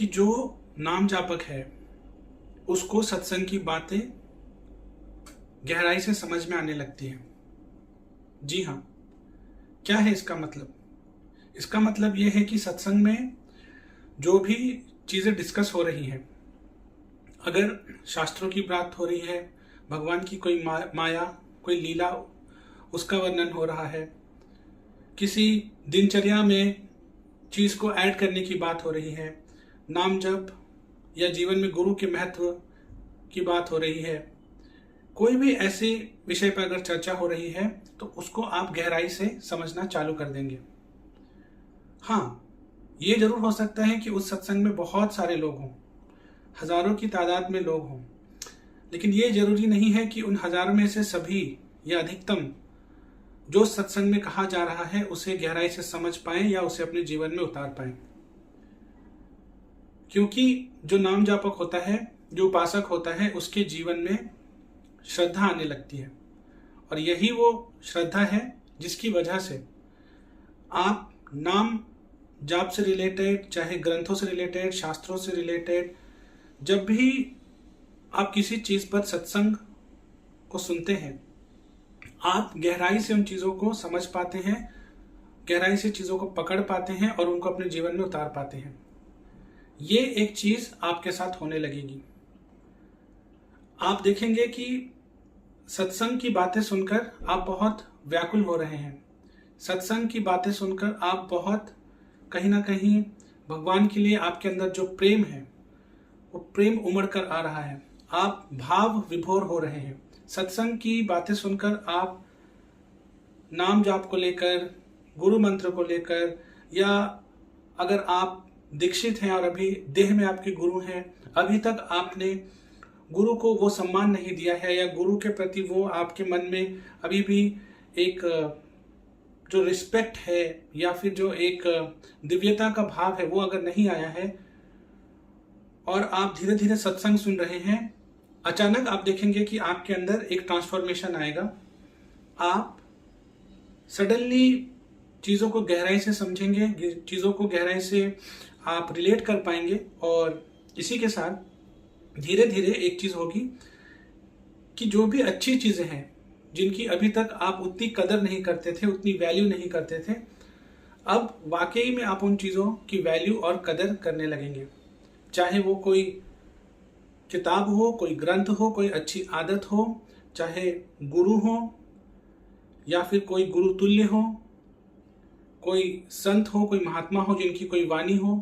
कि जो नाम जापक है उसको सत्संग की बातें गहराई से समझ में आने लगती हैं। जी हाँ, क्या है इसका मतलब? इसका मतलब यह है कि सत्संग में जो भी चीज़ें डिस्कस हो रही हैं, अगर शास्त्रों की बात हो रही है, भगवान की कोई माया, कोई लीला, उसका वर्णन हो रहा है, किसी दिनचर्या में चीज़ को ऐड करने की बात हो रही है, नाम जप या जीवन में गुरु के महत्व की बात हो रही है, कोई भी ऐसे विषय पर अगर चर्चा हो रही है तो उसको आप गहराई से समझना चालू कर देंगे। हाँ, ये जरूर हो सकता है कि उस सत्संग में बहुत सारे लोग हों, हजारों की तादाद में लोग हों, लेकिन ये जरूरी नहीं है कि उन हजारों में से सभी या अधिकतम जो सत्संग में कहा जा रहा है उसे गहराई से समझ पाएं या उसे अपने जीवन में उतार पाएं। क्योंकि जो नाम जापक होता है, जो उपासक होता है, उसके जीवन में श्रद्धा आने लगती है, और यही वो श्रद्धा है जिसकी वजह से आप नाम जाप से रिलेटेड, चाहे ग्रंथों से रिलेटेड, शास्त्रों से रिलेटेड, जब भी आप किसी चीज पर सत्संग को सुनते हैं, आप गहराई से उन चीजों को समझ पाते हैं, गहराई से चीजों को पकड़ पाते हैं और उनको अपने जीवन में उतार पाते हैं। ये एक चीज आपके साथ होने लगेगी। आप देखेंगे कि सत्संग की बातें सुनकर आप बहुत व्याकुल हो रहे हैं। सत्संग की बातें सुनकर आप बहुत कहीं ना कहीं भगवान के लिए आपके अंदर जो प्रेम है वो प्रेम उमड़ कर आ रहा है। आप भाव विभोर हो रहे हैं। सत्संग की बातें सुनकर आप नाम जाप को लेकर, गुरु मंत्र को लेकर, या अगर आप दीक्षित हैं और अभी देह में आपके गुरु हैं, अभी तक आपने गुरु को वो सम्मान नहीं दिया है, या गुरु के प्रति वो आपके मन में अभी भी एक जो रिस्पेक्ट है या फिर जो एक दिव्यता का भाव है वो अगर नहीं आया है, और आप धीरे धीरे सत्संग सुन रहे हैं, अचानक आप देखेंगे कि आपके अंदर एक ट्रांसफॉर्मेशन आएगा। आप सडनली चीज़ों को गहराई से समझेंगे, चीज़ों को गहराई से आप रिलेट कर पाएंगे, और इसी के साथ धीरे धीरे एक चीज़ होगी कि जो भी अच्छी चीज़ें हैं जिनकी अभी तक आप उतनी कदर नहीं करते थे, उतनी वैल्यू नहीं करते थे, अब वाकई में आप उन चीज़ों की वैल्यू और कदर करने लगेंगे। चाहे वो कोई किताब हो, कोई ग्रंथ हो, कोई अच्छी आदत हो, चाहे गुरु हो या फिर कोई गुरु तुल्य हो, कोई संत हो, कोई महात्मा हो जिनकी कोई वाणी हो,